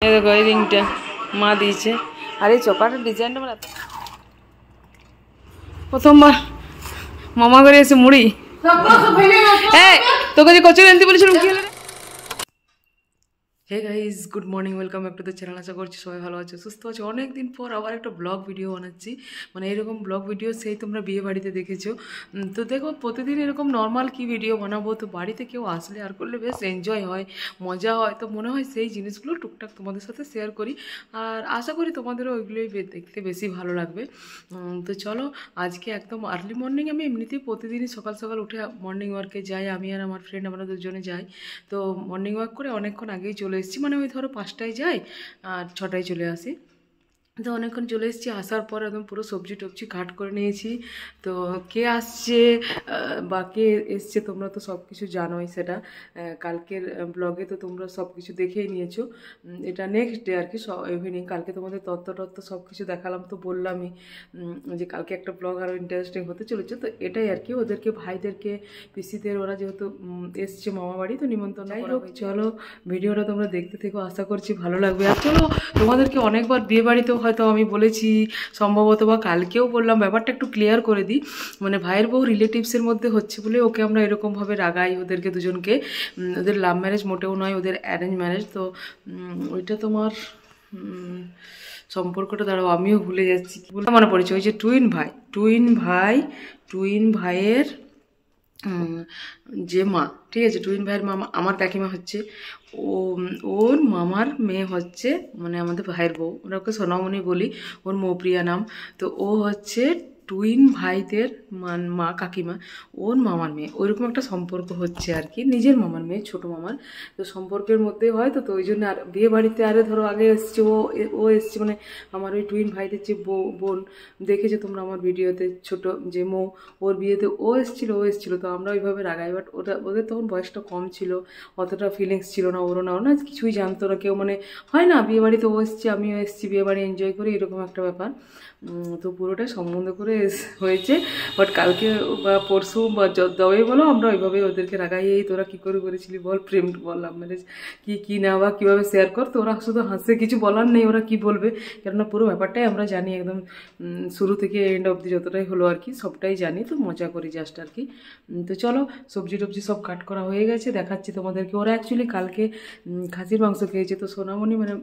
এই দেখো এই রিংটা মা দিয়েছে। আর এই চপাটার ডিজাইনটা আমার প্রথমবার মামা করে এসে মুড়ি। তোকে যে কচুরি আনতে বলেছিলাম কি হলো? Hey guys, good morning, welcome back to the channel. আশা করছি সবাই ভালো আছে, সুস্থ আছে। অনেক দিন পর আবার একটা ব্লগ ভিডিও বানাচ্ছি। মানে এরকম ব্লগ ভিডিও সেই তোমরা বিয়ে বাড়িতে দেখেছো। তো দেখো প্রতিদিন এরকম নর্মাল কি ভিডিও বানাবো, তো বাড়িতে কেউ আসলে আর করলে বেশ এনজয় হয়, মজা হয়। তো মনে হয় সেই জিনিসগুলো টুকটাক তোমাদের সাথে শেয়ার করি। আর আশা করি তোমাদেরও ওইগুলোই দেখতে বেশি ভালো লাগবে। তো চলো, আজকে একদম আর্লি মর্নিং আমি এমনিতেই প্রতিদিনই সকাল সকাল উঠে মর্নিং ওয়ার্কে যাই। আমি আর আমার ফ্রেন্ড আমরা দুজনে যাই। তো মর্নিং ওয়াক করে অনেকক্ষণ আগেই চলে এসেছি। মানে ওই ধরো 5টায় যাই আর 6টায় চলে আসি। তো অনেকক্ষণ চলে এসেছি। আসার পর একদম পুরো সবজি টবজি কাট করে নিয়েছি। তো কে আসছে বা কে এসছে তোমরা তো সব কিছু জানোই। সেটা কালকের ব্লগে তো তোমরা সব কিছু দেখেই নিয়েছো। এটা নেক্সট ডে আর কি, ইভিনিং। কালকে তোমাদের তত্ত্ব সব কিছু দেখালাম, তো বললামই যে কালকে একটা ব্লগ আরও ইন্টারেস্টিং হতে চলেছে। তো এটাই আর কি, ওদেরকে ভাইদেরকে পিসিদের ওরা যেহেতু এসছে মামা বাড়ি, তো নিমন্ত্রণ করা হোক। চলো ভিডিওটা তোমরা দেখতে থেকো, আশা করছি ভালো লাগবে। আর চলো, তোমাদেরকে অনেকবার বিয়ে বাড়িতেও হয়তো আমি বলেছি সম্ভবত, বা কালকেও বললাম, ব্যাপারটা একটু ক্লিয়ার করে দিই। মানে ভাইয়ের বউ রিলেটিভসের মধ্যে হচ্ছে বলে ওকে আমরা এরকমভাবে রাগাই, ওদেরকে দুজনকে। ওদের লাভ ম্যারেজ মোটেও নয়, ওদের অ্যারেঞ্জ ম্যারেজ। তো ওইটা তোমার সম্পর্কটা দাঁড়াও, আমিও ভুলে যাচ্ছি, কি বলে মনে পড়েছে, ওই যে টুইন ভাইয়ের যে মা, ঠিক আছে, টুইন ভাইয়ের মামা আমার কাকিমা হচ্ছে। ওর মামার মেয়ে হচ্ছে মানে আমাদের ভাইয়ের বউ। ওরা ওকে সোনামণি বলি, ওর মৌপ্রিয়া নাম। তো ও হচ্ছে টুইন ভাইদের মা কাকিমা, ওর মামার মেয়ে। ওইরকম একটা সম্পর্ক হচ্ছে আর কি, নিজের মামার মেয়ে, ছোটো মামার। তো সম্পর্কের মধ্যে হয়। তো ওই জন্য আর বিয়ে বাড়িতে আরে ধরো আগে এসছে ও এসছে, মানে আমার ওই টুইন ভাইদের যে বোন, দেখেছো তোমরা আমার ভিডিওতে, ছোট যে মৌ, ওর বিয়েতে ও এসেছিলো। তো আমরা ওইভাবে রাগাই। বাট ওদের তখন বয়সটা কম ছিল, অতটা ফিলিংস ছিল না, ওরও না কিছুই জানতো না কেউ। মানে হয় না, বিয়ে বাড়িতে ও এসছে, আমিও এসেছি, বিয়ে বাড়ি এনজয় করি, এরকম একটা ব্যাপার। তো পুরোটাই সম্বন্ধ করে হয়েছে। বাট কালকে বা পরশু বা যবে বলো, আমরা ওইভাবেই ওদেরকে রাগাই, এই তোরা কী করে করেছিলি বল, প্রেম বললাম মানে কি না, বা কীভাবে শেয়ার কর। তো ওরা শুধু হাসে, কিছু বলার নেই, ওরা কি বলবে, কেননা পুরো ব্যাপারটাই আমরা জানি একদম শুরু থেকে এন্ড অবধি যতটাই হলো আর কি, সবটাই জানি। তো মজা করি জাস্ট আর কি। তো চলো, সবজি টবজি সব কাট করা হয়ে গেছে, দেখাচ্ছি তোমাদেরকে। ওরা অ্যাকচুয়ালি কালকে খাসির মাংস খেয়েছে। তো সোনামণি মানে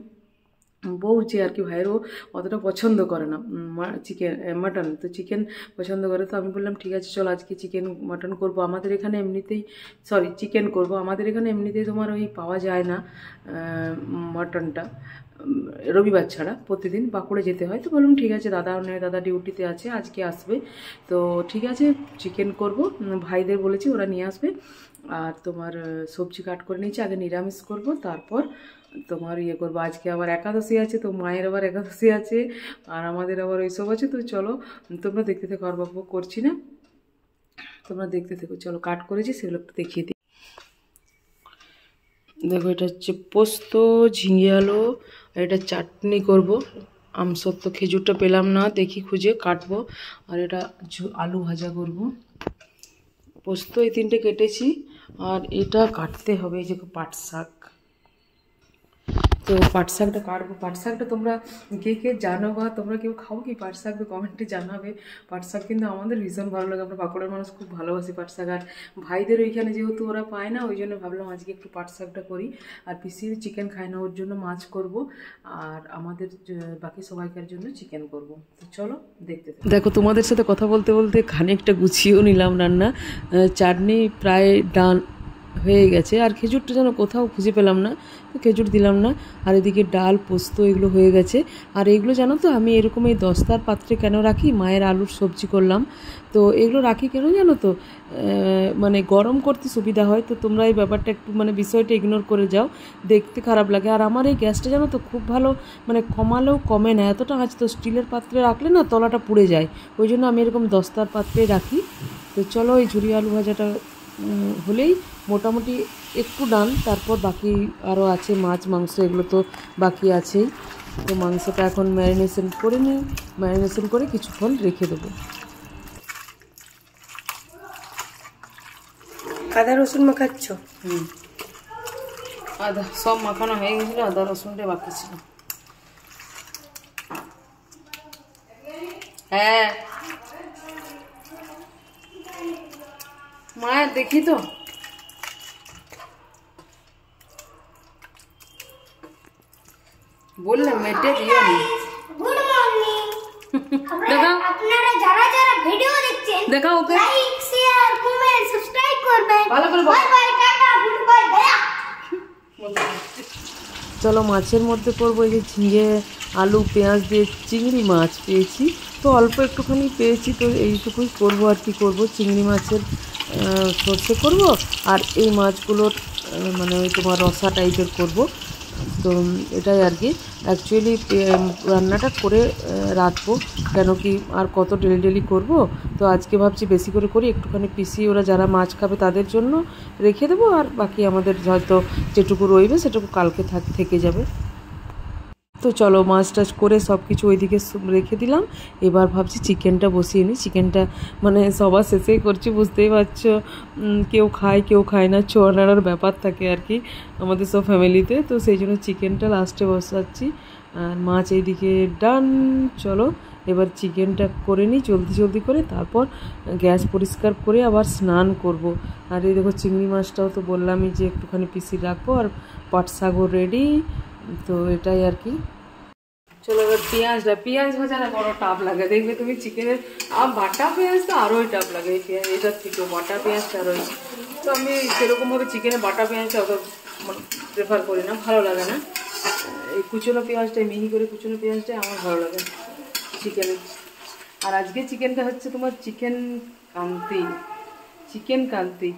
বউ যে আর কি, ভাইয়েরও অতটা পছন্দ করে না মাটন। তো চিকেন পছন্দ করে। তো আমি বললাম ঠিক আছে চল, আজকে চিকেন মাটন করবো। আমাদের এখানে এমনিতেই চিকেন করব। আমাদের এখানে এমনিতেই তোমার ওই পাওয়া যায় না মাটনটা, রবিবার ছাড়া। প্রতিদিন বাঁকুড়ে যেতে হয়। তো বললাম ঠিক আছে, দাদা ডিউটিতে আছে, আজকে আসবে। তো ঠিক আছে, চিকেন করব। ভাইদের বলেছি, ওরা নিয়ে আসবে। আর তোমার সবজি কাট করে নিয়েছি, আগে নিরামিষ করব, তারপর তোমার ইয়ে করবো। আজকে আবার একাদশী আছে, তো মায়ের আবার একাদশী আছে, আর আমাদের আবার ওইসব আছে। তো চলো তোমরা দেখতে থেকো, আর বাবু করছি না, তোমরা দেখতে থেকো। চলো, কাট করেছি সেগুলো একটু দেখিয়ে দিই। দেখো, এটা হচ্ছে পোস্ত, ঝিঙে আলু, আর এটা চাটনি করব। আমসত্ব খেজুরটা পেলাম না, দেখি খুঁজে কাটবো। আর এটা আলু ভাজা করব। পোস্ত এই 3টে কেটেছি, আর এটা কাটতে হবে, এই যে পাট শাক। তো পাট শাকটা কাটবো। পাট শাকটা তোমরা কে জানো, বা তোমরা কেউ খাও কি পাট শাক, কমেন্টে জানাবে। পাট শাক কিন্তু আমাদের ভীষণ ভালো লাগে, আমরা বাঁকুড়ার মানুষ খুব ভালোবাসি পাট শাক। আর ভাইদের ওইখানে যেহেতু ওরা পায় না, ওই জন্য ভাবলাম আজকে একটু পাট শাকটা করি। আর পিসির চিকেন খায় না, ওর জন্য মাছ করব, আর আমাদের বাকি সবাইকার জন্য চিকেন করব। তো চলো দেখতে দেখো। তোমাদের সাথে কথা বলতে বলতে খানিকটা গুছিয়েও নিলাম রান্না। চাটনি প্রায় ডান হয়ে গেছে, আর খেজুরটা যেন কোথাও খুঁজে পেলাম না, তো খেজুর দিলাম না। আর এদিকে ডাল, পোস্ত এগুলো হয়ে গেছে। আর এগুলো জানো তো, আমি এরকম এই দস্তার পাত্রে কেন রাখি, মায়ের আলুর সবজি করলাম, তো এগুলো রাখি কেন জানো তো, মানে গরম করতে সুবিধা হয়। তো তোমরা এই ব্যাপারটা একটু মানে বিষয়টা ইগনোর করে যাও, দেখতে খারাপ লাগে। আর আমার এই গ্যাসটা জানো তো খুব ভালো, মানে কমালেও কমে না, এতটা আঁচ। তো স্টিলের পাত্রে রাখলে না তলাটা পুড়ে যায়, ওই জন্য আমি এরকম দস্তার পাত্রে রাখি। তো চলো, এই ঝুরি আলু ভাজাটা হলেই মোটামুটি একটু ডান, তারপর বাকি আরও আছে মাছ মাংস, এগুলো তো বাকি আছেই। তো মাংসটা এখন ম্যারিনেশন করে নিই, ম্যারিনেশন করে কিছুক্ষণ রেখে দেবো। আদা রসুন মাখাচ্ছ? আদা সব মাখানো হয়ে গেছিলো, আদা রসুনটা বাকি ছিল। হ্যাঁ মায়ের দেখি তো বললাম মেটে দিও নি। গুড মর্নিং আপনারা যারা যারা ভিডিও দেখছেন দেখা okay like share comment subscribe করবেন। ভালো করে bye bye tata good bye Gaya. চলো মাছের মধ্যে করবো এই যে ঝিঙে আলু পেঁয়াজ দিয়ে চিংড়ি মাছ পেয়েছি, তো অল্প একটুখানি পেয়েছি, তো এইটুকুই করবো আর কি করবো। চিংড়ি মাছের সর্ষে করব, আর এই মাছগুলোর মানে ওই তোমার রসা টাইপের করব। তো এটাই আর কি অ্যাকচুয়ালি রান্নাটা করে রাখবো, কেন কি আর কত ডেলি ডেলি করবো। তো আজকে ভাবছি বেশি করে করি, একটুখানি পিসি ওরা যারা মাছ খাবে তাদের জন্য রেখে দেবো, আর বাকি আমাদের হয়তো যেটুকু রইবে সেটুকু কালকে থেকে যাবে। তো চলো মাছ টাছ করে সব কিছু ওইদিকে রেখে দিলাম। এবার ভাবছি চিকেনটা বসিয়ে নিই। চিকেনটা মানে সবার শেষেই করছি, বুঝতেই পারছো, কেউ খায় কেউ খায় না, ছোঁয়া নাড়ার ব্যাপার থাকে আর কি আমাদের সব ফ্যামিলিতে। তো সেই জন্য চিকেনটা লাস্টে বসাচ্ছি, আর মাছ এইদিকে ডান। চলো এবার চিকেনটা করে নিই জলদি জলদি করে, তারপর গ্যাস পরিষ্কার করে আবার স্নান করব। আর এই দেখো চিংড়ি মাছটাও তো বললামই যে একটুখানি পিসি রাখবো, আর পাট শাকও রেডি। তো এটাই আর কি। চলো এবার পেঁয়াজ ভাজাটা বড় টাপ লাগে, দেখবে তুমি চিকেনের। আর বাটা পেঁয়াজ তো আরোই টাপ লাগে, এই পেঁয়াজ এটার থেকে বাটা পেঁয়াজটা আরোই। তো আমি সেরকমভাবে চিকেনে বাটা পেঁয়াজটা অত প্রেফার করি না, ভালো লাগে না। এই কুচনো পেঁয়াজটাই, মিহি করে কুচনো পেঁয়াজটাই আমার ভালো লাগে চিকেনে। আর আজকে চিকেনটা হচ্ছে তোমার চিকেন কান্তি।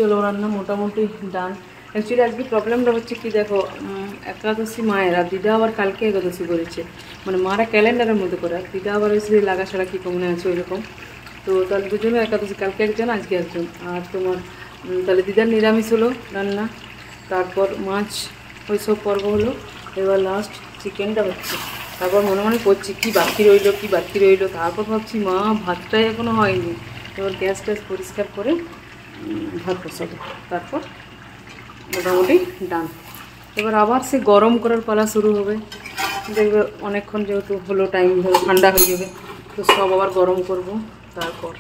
চলো রান্না মোটামুটি ডান। অ্যাকচুয়ালি আজকে প্রবলেমটা হচ্ছে কি দেখো, একাদশী মায়ের, আর দিদা আবার কালকে একাদশী করেছে, মানে মারা ক্যালেন্ডারের মধ্যে করে, আর দিদা আবার ওই লাগা ছাড়া কী কমনে আছে ওই রকম। তো তাহলে দুজনে একাদশী, কালকে একজন আজকে একজন। আর তোমার তাহলে দিদার নিরামিষ হলো রান্না, তারপর মাছ ওই সব পর্ব হলো, এবার লাস্ট চিকেনটা হচ্ছে। তারপর মনে মনে করছি কী বাকি রইলো, তারপর ভাবছি মা ভাতটাই এখনও হয়নি। এবার গ্যাস পরিষ্কার করে ভাত বসাবো, তারপর মোটামুটি ডান। এবার আবার সে গরম করার পালা শুরু হবে, দেখবে অনেকক্ষণ যেহেতু হলো টাইম ধরে ঠান্ডা হয়ে যাবে, তো সব আবার গরম করব তারপর।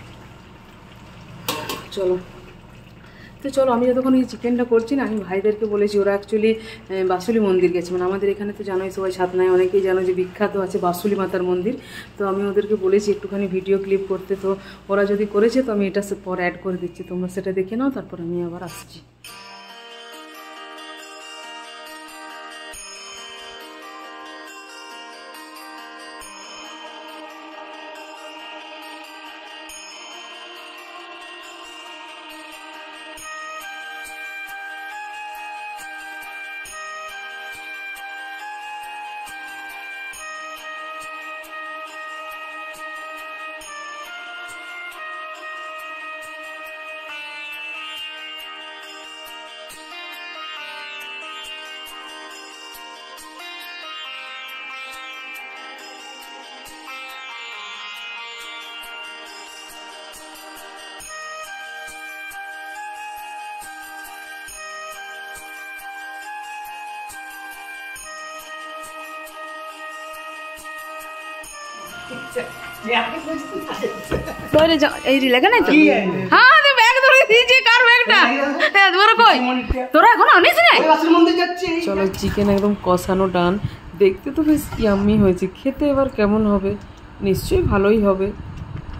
চলো আমি যতক্ষণ এই চিকেনটা করছি না, আমি ভাইদেরকে বলেছি, ওরা অ্যাকচুয়ালি বাসুলি মন্দির গেছে, মানে আমাদের এখানে তো জানোই সবাই ছাতনায় অনেকেই জানো যে বিখ্যাত আছে বাসুলি মাতার মন্দির। তো আমি ওদেরকে বলেছি একটুখানি ভিডিও ক্লিপ করতে, তো ওরা যদি করেছে তো আমি এটা পর অ্যাড করে দিচ্ছি, তোমরা সেটা দেখে নাও, তারপর আমি আবার আসছি। চলো চিকেন একদম কষানো ডান, দেখতে তো বেশ ইয়াম্মি হয়েছে, খেতে এবার কেমন হবে, নিশ্চয়ই ভালোই হবে।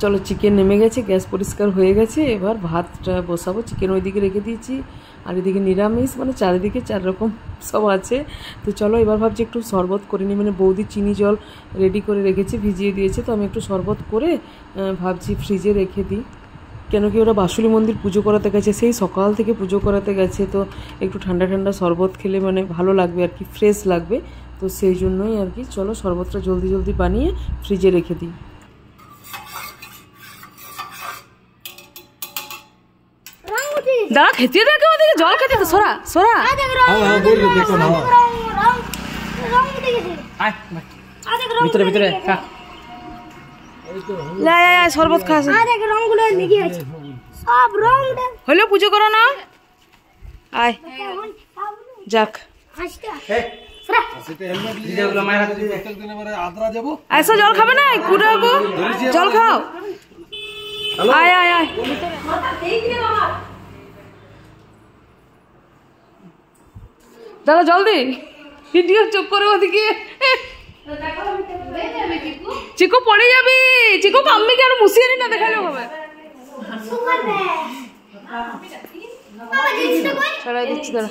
চলো চিকেন নেমে গেছে, গ্যাস পরিষ্কার হয়ে গেছে, এবার ভাতটা বসাবো। চিকেন ওইদিকে রেখে দিয়েছি, আর এদিকে নিরামিষ, মানে চারিদিকে 4 রকম সব আছে। তো চলো এবার ভাবছি একটু শরবত করে নিই, মানে বৌদি চিনি জল রেডি করে রেখেছে, ভিজিয়ে দিয়েছে, তো আমি একটু শরবত করে ভাবছি ফ্রিজে রেখে দিই। কেন কি ওরা বাসুলি মন্দির পুজো করাতে গেছে, সেই সকাল থেকে পুজো করাতে গেছে, তো একটু ঠান্ডা ঠান্ডা শরবত খেলে মানে ভালো লাগবে আর কি, ফ্রেশ লাগবে। তো সেই জন্যই আর কি, চলো শরবতটা জলদি জলদি বানিয়ে ফ্রিজে রেখে দিই। দাঁড়া খেতে দে কেউ ওদিকে জল খেতে দে সরা সরা হ্যাঁ বললো দেখো না রং দেখেছি ভিতরে ভিতরে খা লে শরবত খাস দেখ রংগুলো লেগে আছে সব রং হলো পুজো করো না আয় যাক হাসটা ভিডিওগুলো মায়ের হাতে দিয়ে প্রত্যেকদিন এবারে আদ্রা যাব আইসো জল খাবে না কুড়াকো জল খাও আয় আয় আয় দাদা জলদি ভিডিও চুপ করে ওদিকে চিকু পড়ে যাবি চিকু কাম্মি কেন মুছিয়ে নি না দেখালেও হবে সুপার দে বাবা জিনিসটা কই ছড়াই দিচ্ছি দাঁড়া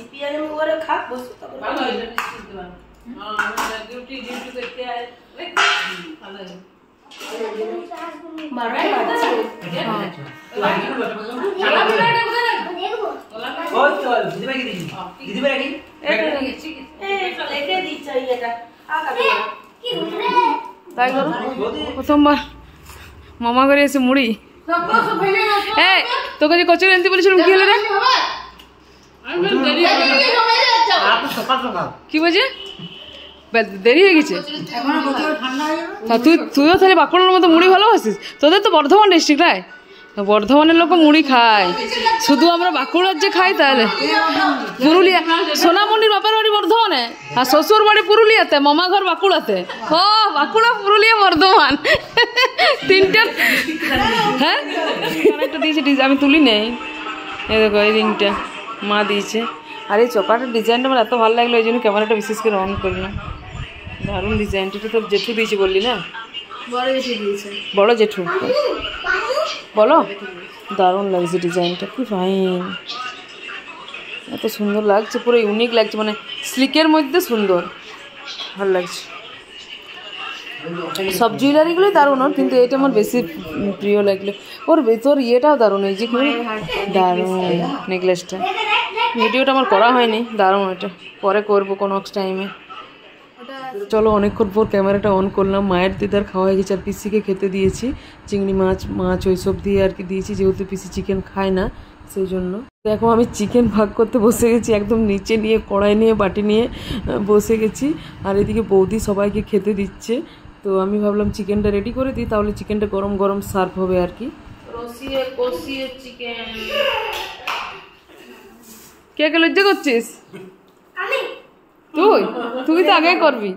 দেখবো ওই চল দিদি ভাই দিদি ভাই কি কি হচ্ছে তাই করো প্রথমবার মামা করে এসে মুড়ি এই তোকে যে কচুরি আনতে বলেছিলাম কি হলো রে কি বলছে দেরি হয়ে গেছে তুইও তাহলে বাঁকুড়ার মতো মুড়ি ভালোবাসিস তোদের তো বর্ধমান ডিস্ট্রিক্ট রায় বর্ধমানের লোক মুড়ি খায় শুধু আমরা বাঁকুড়ার যে খাই তাহলে পুরুলিয়া সোনামণির বাপের বাড়ি বর্ধমানে আর শ্বশুর বাড়ি পুরুলিয়াতে মামা ঘর বাঁকুড়াতে ও বাঁকুড়া পুরুলিয়া বর্ধমান তিনটা হ্যাঁ একটা দিয়েছে আমি তুলি নেই এই দেখো এই রিংটা মা দিয়েছে আর এই চপাটার ডিজাইনটা আমার এত ভালো লাগলো এই জন্য ক্যামেরাটা বিশেষ করে অন করলাম দারুণ ডিজাইনটা তো জেঠু দিয়েছে বললি না বড় জেঠু বলো দারুণ লাগছে ডিজাইনটা কি ফাইন এত সুন্দর লাগছে পুরো ইউনিক লাগছে মানে স্লিকের মধ্যে সুন্দর ভালো লাগছে সব জুয়েলারিগুলোই দারুণ ওর কিন্তু এটা আমার বেশি প্রিয় লাগলো ওর তোর ইয়েটাও দারুণ এই যে দারুণ নেকলেসটা ভিডিওটা আমার করা হয়নি দারুণ এটা পরে করবো কোনো টাইমে চলো অনেকক্ষণ পর ক্যামেরাটা অন করলাম মায়ের দিদার খাওয়া হয়ে গেছে আর পিসিকে খেতে দিয়েছি চিংড়ি মাছ ওইসব দিয়ে আর কি দিয়েছি যেহেতু পিসি চিকেন খায় না সেই জন্য দেখো আমি চিকেন ভাগ করতে বসে গেছি একদম নিচে নিয়ে কড়াই নিয়ে বাটি নিয়ে বসে গেছি আর এদিকে বৌদি সবাইকে খেতে দিচ্ছে তো আমি ভাবলাম চিকেনটা রেডি করে দিই তাহলে চিকেনটা গরম গরম সার্ভ হবে আর কি কে কে লজ্জা করছিস তুই তো আগে করবি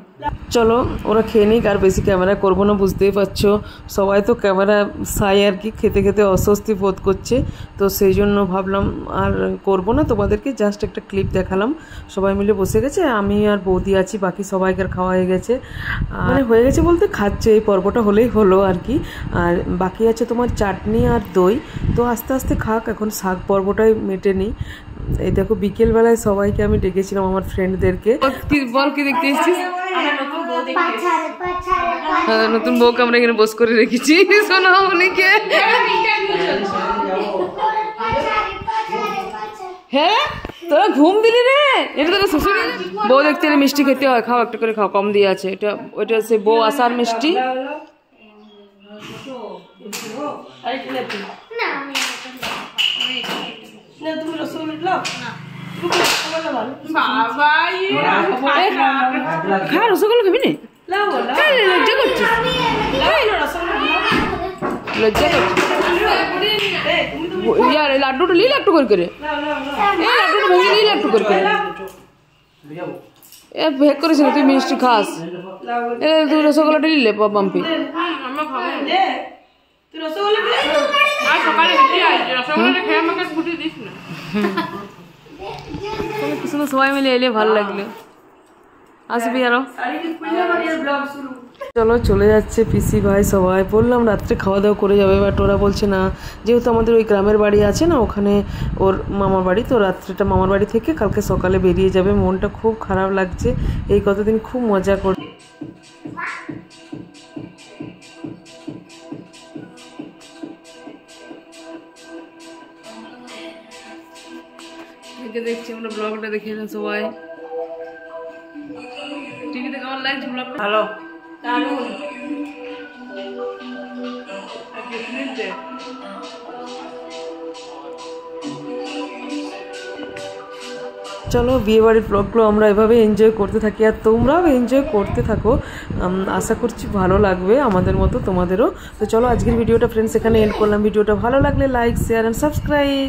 চলো ওরা খেয়ে নিক আর বেশি ক্যামেরা করবো না বুঝতেই পারছো সবাই তো ক্যামেরা সাই আর কি খেতে খেতে অস্বস্তি বোধ করছে তো সেই জন্য ভাবলাম আর করবো না তোমাদেরকে জাস্ট একটা ক্লিপ দেখালাম সবাই মিলে বসে গেছে আমি আর বৌদি আছি বাকি সবাইকার খাওয়া হয়ে গেছে মানে হয়ে গেছে বলতে খাচ্ছে এই পর্বটা হলেই হলো আর কি আর বাকি আছে তোমার চাটনি আর দই তো আস্তে আস্তে খাক এখন শাক পর্বটাই মেটে নিই এই দেখো বিকেলবেলায় সবাইকে আমি ডেকেছিলাম আমার ফ্রেন্ডদেরকে বল কি দেখতে এসেছিস নতুন বউকে আমরা এখানে বস করে রেখেছি সোনামণিকে হ্যাঁ তোরা ঘুম দিলি রে এটা তোর শ্বশুর বউ দেখতে এলে মিষ্টি খেতে হয় খাও একটা করে খাও কম দিয়ে আছে এটা ওইটা সে বউ আসার মিষ্টি খা রসগোল্লা খাবি না লজ্জা করছিস লজ্জা করছিস ইয়ার লাড্ডুটা লিলে একটু করে করে এই লাড্ডুটা ভেঙে লিলে একটু করে করে এ ভেগ করিস না তুই মিষ্টি খাস এ তুই রসগোল্লাটা লিলে বাম্পি সবাই মিলে এলে ভালো লাগলো আসবি আরো চলো চলে যাচ্ছে পিসি ভাই সবাই বললাম রাত্রে খাওয়া দাওয়া করে যাবে বাট ওরা বলছে না যেহেতু আমাদের ওই গ্রামের বাড়ি আছে না ওখানে ওর মামার বাড়ি তো রাত্রেটা মামার বাড়ি থেকে কালকে সকালে বেরিয়ে যাবে মনটা খুব খারাপ লাগছে এই কতদিন খুব মজা করে দেখছি আমরা ব্লগটা দেখে না সবাই টিভিতে কেমন লাগছে ব্লগটা ভালো দারুণ চলো বিয়েবাড়ির ব্লগগুলো আমরা এভাবে এনজয় করতে থাকি, আর তোমরাও এনজয় করতে থাকো। আশা করছি ভালো লাগবে আমাদের মতো তোমাদেরও। তো চলো আজকের ভিডিওটা ফ্রেন্ডস এখানে এন্ড করলাম। ভিডিওটা ভালো লাগলে লাইক, শেয়ার অ্যান্ড সাবস্ক্রাইব।